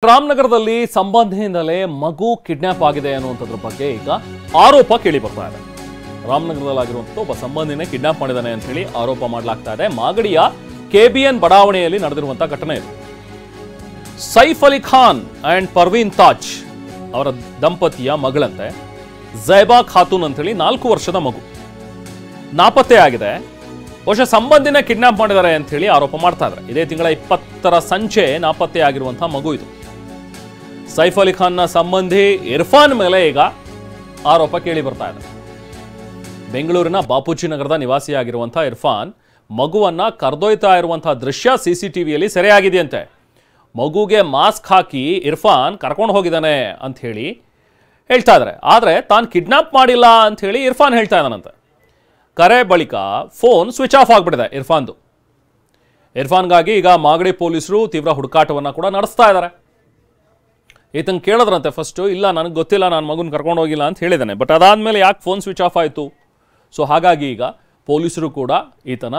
ರಾಮನಗರದಲ್ಲಿ ಸಂಬಂಧಿಯಿಂದಲೇ ಮಗು ಕಿಡ್ನಾಪ್ ಆಗಿದೆ ಅನ್ನುವಂಥದ್ರ ಬಗ್ಗೆ ಈಗ ಆರೋಪ ಕೇಳಿ ಬರ್ತಾ ಇದೆ. ರಾಮನಗರದಲ್ಲಾಗಿರುವಂಥ ಒಬ್ಬ ಸಂಬಂಧಿನೇ ಕಿಡ್ನಾಪ್ ಮಾಡಿದ್ದಾನೆ ಅಂತ ಹೇಳಿ ಆರೋಪ ಮಾಡಲಾಗ್ತಾ ಇದೆ. ಮಾಗಡಿಯ ಕೆಬಿಎನ್ ಬಡಾವಣೆಯಲ್ಲಿ ನಡೆದಿರುವಂಥ ಘಟನೆ ಇದು. ಸೈಫ್ ಅಲಿ ಖಾನ್ ಅಂಡ್ ಪರ್ವೀನ್ ತಾಜ್ ಅವರ ದಂಪತಿಯ ಮಗಳಂತೆ ಝೈಬಾ ಖಾತೂನ್ ಅಂತ ಹೇಳಿ 4 ವರ್ಷದ ಮಗು ನಾಪತ್ತೆ ಆಗಿದೆ. ಬಹುಶಃ ಸಂಬಂಧಿನೇ ಕಿಡ್ನಾಪ್ ಮಾಡಿದ್ದಾರೆ ಅಂತ ಹೇಳಿ ಆರೋಪ ಮಾಡ್ತಾ ಇದ್ದಾರೆ. ಇದೇ ತಿಂಗಳ 20ರ ಸಂಚೆ ನಾಪತ್ತೆ ಆಗಿರುವಂತಹ ಮಗು ಇದು. ಸೈಫ್ ಅಲಿ ಖಾನ್ನ ಸಂಬಂಧಿ ಇರ್ಫಾನ್ ಮೇಲೆ ಈಗ ಆರೋಪ ಕೇಳಿ ಬರ್ತಾ ಇದೆ. ಬೆಂಗಳೂರಿನ ಬಾಪೂಜಿ ನಗರದ ನಿವಾಸಿಯಾಗಿರುವಂತಹ ಇರ್ಫಾನ್ ಮಗುವನ್ನ ಕರೆದೊಯ್ತಾ ಇರುವಂತಹ ದೃಶ್ಯ ಸಿಸಿಟಿವಿಯಲ್ಲಿ ಸೆರೆಯಾಗಿದೆಯಂತೆ. ಮಗುಗೆ ಮಾಸ್ಕ್ ಹಾಕಿ ಇರ್ಫಾನ್ ಕರ್ಕೊಂಡು ಹೋಗಿದ್ದಾನೆ ಅಂತ ಹೇಳಿ ಹೇಳ್ತಾ ಇದ್ದಾರೆ. ಆದರೆ ತಾನು ಕಿಡ್ನಾಪ್ ಮಾಡಿಲ್ಲ ಅಂತ ಹೇಳಿ ಇರ್ಫಾನ್ ಹೇಳ್ತಾ ಇದ್ದಾನಂತೆ. ಕರೆ ಬಳಿಕ ಫೋನ್ ಸ್ವಿಚ್ ಆಫ್ ಆಗಿಬಿಟ್ಟಿದೆ ಇರ್ಫಾನ್ದು. ಇರ್ಫಾನ್ಗಾಗಿ ಈಗ ಮಾಗಡಿ ಪೊಲೀಸರು ತೀವ್ರ ಹುಡುಕಾಟವನ್ನು ಕೂಡ ನಡೆಸ್ತಾ ಇದ್ದಾರೆ. ಈತಂಗೆ ಕೇಳಿದ್ರಂತೆ ಫಸ್ಟು, ಇಲ್ಲ ನನಗೆ ಗೊತ್ತಿಲ್ಲ, ನಾನು ಮಗುನ ಕರ್ಕೊಂಡು ಹೋಗಿಲ್ಲ ಅಂತ ಹೇಳಿದ್ದಾನೆ. ಬಟ್ ಅದಾದಮೇಲೆ ಯಾಕೆ ಫೋನ್ ಸ್ವಿಚ್ ಆಫ್ ಆಯಿತು? ಸೊ ಹಾಗಾಗಿ ಈಗ ಪೊಲೀಸರು ಕೂಡ ಈತನ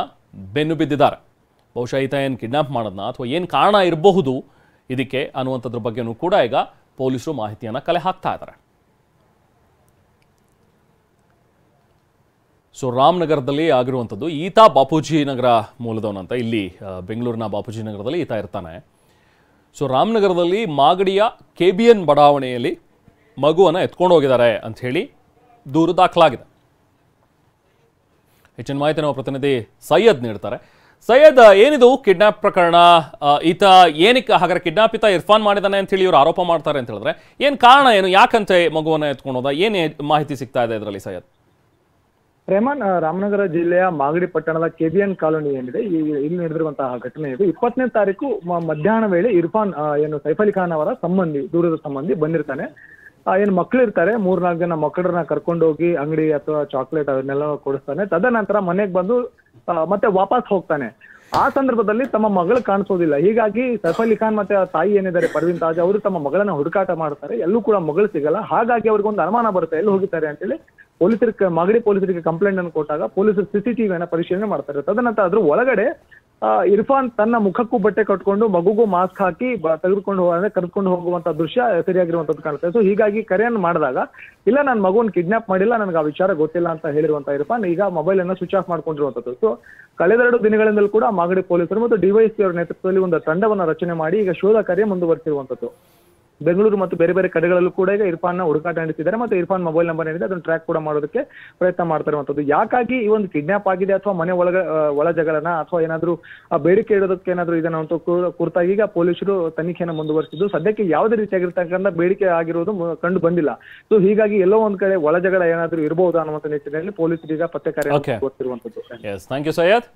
ಬೆನ್ನು ಬಿದ್ದಿದ್ದಾರೆ. ಬಹುಶಃ ಈತ ಏನು ಕಿಡ್ನಾಪ್ ಮಾಡೋದನ್ನ ಅಥವಾ ಏನು ಕಾರಣ ಇರಬಹುದು ಇದಕ್ಕೆ ಅನ್ನುವಂಥದ್ರ ಬಗ್ಗೆನೂ ಕೂಡ ಈಗ ಪೊಲೀಸರು ಮಾಹಿತಿಯನ್ನು ಕಲೆ ಹಾಕ್ತಾ ಇದ್ದಾರೆ. ಸೊ ರಾಮನಗರದಲ್ಲಿ ಆಗಿರುವಂಥದ್ದು. ಈತ ಬಾಪೂಜಿ ನಗರ ಮೂಲದವನಂತ. ಇಲ್ಲಿ ಬೆಂಗಳೂರಿನ ಬಾಪೂಜಿ ನಗರದಲ್ಲಿ ಈತ ಇರ್ತಾನೆ. ಸೊ ರಾಮನಗರದಲ್ಲಿ ಮಾಗಡಿಯ ಕೆಬಿಎನ್ ಬಡಾವಣೆಯಲ್ಲಿ ಮಗುವನ್ನು ಎತ್ಕೊಂಡು ಹೋಗಿದ್ದಾರೆ ಅಂಥೇಳಿ ದೂರು ದಾಖಲಾಗಿದೆ. ಹೆಚ್ಚಿನ ಮಾಹಿತಿ ನಾವು ಪ್ರತಿನಿಧಿ ಸೈಯದ್ ನೀಡ್ತಾರೆ. ಸೈಯದ್, ಏನಿದು ಕಿಡ್ನಾಪ್ ಪ್ರಕರಣ? ಈತ ಏನಕ್ಕೆ ಹಾಗಾದ್ರೆ ಕಿಡ್ನಾಪ್ ಈತ ಇರ್ಫಾನ್ ಮಾಡಿದಾನೆ ಅಂತ ಹೇಳಿ ಇವರು ಆರೋಪ ಮಾಡ್ತಾರೆ ಅಂತ ಹೇಳಿದ್ರೆ ಏನು ಕಾರಣ, ಏನು ಯಾಕಂತೆ ಮಗುವನ್ನು ಎತ್ಕೊಂಡು ಹೋದ, ಏನು ಮಾಹಿತಿ ಸಿಗ್ತಾ ಇದೆ ಇದರಲ್ಲಿ ಸೈಯದ್? ರೆಹಮಾನ್, ರಾಮನಗರ ಜಿಲ್ಲೆಯ ಮಾಗಡಿ ಪಟ್ಟಣದ ಕೆಬಿಎನ್ ಕಾಲೋನಿ ಏನಿದೆ, ಇಲ್ಲಿ ನಡೆದಿರುವಂತಹ ಘಟನೆ ಇದು. 20ನೇ ತಾರೀಕು ಮಧ್ಯಾಹ್ನ ವೇಳೆ ಇರ್ಫಾನ್ ಏನು ಸೈಫ್ ಅಲಿ ಖಾನ್ ಅವರ ಸಂಬಂಧಿ, ದೂರದ ಸಂಬಂಧಿ ಬಂದಿರ್ತಾನೆ. ಏನು ಮಕ್ಕಳು ಇರ್ತಾರೆ, 3-4 ಜನ ಮಕ್ಕಳನ್ನ ಕರ್ಕೊಂಡು ಹೋಗಿ ಅಂಗಡಿ ಅಥವಾ ಚಾಕ್ಲೇಟ್ ಅದನ್ನೆಲ್ಲ ಕೊಡಿಸ್ತಾನೆ. ತದನಂತರ ಮನೆಗೆ ಬಂದು ಮತ್ತೆ ವಾಪಸ್ ಹೋಗ್ತಾನೆ. ಆ ಸಂದರ್ಭದಲ್ಲಿ ತಮ್ಮ ಮಗಳು ಕಾಣಿಸೋದಿಲ್ಲ. ಹೀಗಾಗಿ ಸೈಫ್ ಅಲಿ ಖಾನ್ ಮತ್ತೆ ತಾಯಿ ಏನಿದ್ದಾರೆ ಪರ್ವೀನ್ ತಾಜ್ ಅವರು ತಮ್ಮ ಮಗಳನ್ನ ಹುಡುಕಾಟ ಮಾಡ್ತಾರೆ. ಎಲ್ಲೂ ಕೂಡ ಮಗಳು ಸಿಗಲ್ಲ. ಹಾಗಾಗಿ ಅವ್ರಿಗೊಂದು ಅನುಮಾನ ಬರುತ್ತೆ, ಎಲ್ಲಿ ಹೋಗಿದ್ದಾರೆ ಅಂತೇಳಿ ಮಾಗಡಿ ಪೊಲೀಸರಿಗೆ ಕಂಪ್ಲೇಂಟ್ ಅನ್ನು ಕೊಟ್ಟಾಗ ಪೊಲೀಸರು ಸಿಸಿಟಿವಿಯನ್ನ ಪರಿಶೀಲನೆ ಮಾಡ್ತಾರೆ. ತದನಂತರ ಅದ್ರ ಒಳಗಡೆ ಇರ್ಫಾನ್ ತನ್ನ ಮುಖಕ್ಕೂ ಬಟ್ಟೆ ಕಟ್ಕೊಂಡು ಮಗುಗೂ ಮಾಸ್ಕ್ ಹಾಕಿ ಕರೆದುಕೊಂಡು ಹೋಗುವಂತ ದೃಶ್ಯ ಸರಿಯಾಗಿರುವಂತದ್ದು ಕಾಣುತ್ತೆ. ಸೊ ಹೀಗಾಗಿ ಕರೆಯನ್ನು ಮಾಡಿದಾಗ, ಇಲ್ಲ ನಾನು ಮಗುವನ್ನು ಕಿಡ್ನಾಪ್ ಮಾಡಿಲ್ಲ, ನನಗೆ ಆ ವಿಚಾರ ಗೊತ್ತಿಲ್ಲ ಅಂತ ಹೇಳಿರುವಂತ ಇರ್ಫಾನ್ ಈಗ ಮೊಬೈಲ್ ಅನ್ನು ಸ್ವಿಚ್ ಆಫ್ ಮಾಡ್ಕೊಂಡಿರುವಂತದ್ದು. ಸೊ ಕಳೆದ 2 ದಿನಗಳಿಂದಲೂ ಕೂಡ ಮಾಗಡಿ ಪೊಲೀಸರು ಮತ್ತು ಡಿವೈಎಸ್ಪಿ ಅವರ ನೇತೃತ್ವದಲ್ಲಿ ಒಂದು ತಂಡವನ್ನ ರಚನೆ ಮಾಡಿ ಈಗ ಶೋಧ ಕಾರ್ಯ ಮುಂದುವರೆಸಿರುವಂತದ್ದು. ಬೆಂಗಳೂರು ಮತ್ತು ಬೇರೆ ಬೇರೆ ಕಡೆಗಳಲ್ಲೂ ಕೂಡ ಈಗ ಇರ್ಫಾನ್ನ ಹುಡುಕಾಟ ನಡೆಸಿದ್ದಾರೆ. ಮತ್ತೆ ಇರ್ಫಾನ್ ಮೊಬೈಲ್ ನಂಬರ್ ಏನಿದೆ ಅದನ್ನು ಟ್ರ್ಯಾಕ್ ಕೂಡ ಮಾಡೋದಕ್ಕೆ ಪ್ರಯತ್ನ ಮಾಡ್ತಾ ಇರುವಂತದ್ದು. ಯಾಕಾಗಿ ಈ ಒಂದು ಕಿಡ್ನಾಪ್ ಆಗಿದೆ ಅಥವಾ ಮನೆ ಒಳ ಜಗಳನ ಅಥವಾ ಏನಾದ್ರು ಬೇಡಿಕೆ ಇಡೋದಕ್ಕೆ ಏನಾದ್ರು ಇದನ್ನ ಅಂತ ಕುರಿತಾಗಿ ಈಗ ಪೊಲೀಸರು ತನಿಖೆಯನ್ನು ಮುಂದುವರಿಸಿದ್ದು, ಸದ್ಯಕ್ಕೆ ಯಾವುದೇ ರೀತಿಯಾಗಿರ್ತಕ್ಕಂಥ ಬೇಡಿಕೆ ಆಗಿರುವುದು ಕಂಡು ಬಂದಿಲ್ಲ. ಸೊ ಹೀಗಾಗಿ ಎಲ್ಲೋ ಒಂದ್ ಕಡೆ ಒಳ ಜಗಳ ಏನಾದ್ರು ಇರಬಹುದು ಅನ್ನುವಂಥ ನಿಟ್ಟಿನಲ್ಲಿ ಪೊಲೀಸರು ಈಗ ಪತ್ತೆ ಕಾರ್ಯ ಮುಂದುವರಿಸಿರುವಂತದ್ದು. Thank you Syed.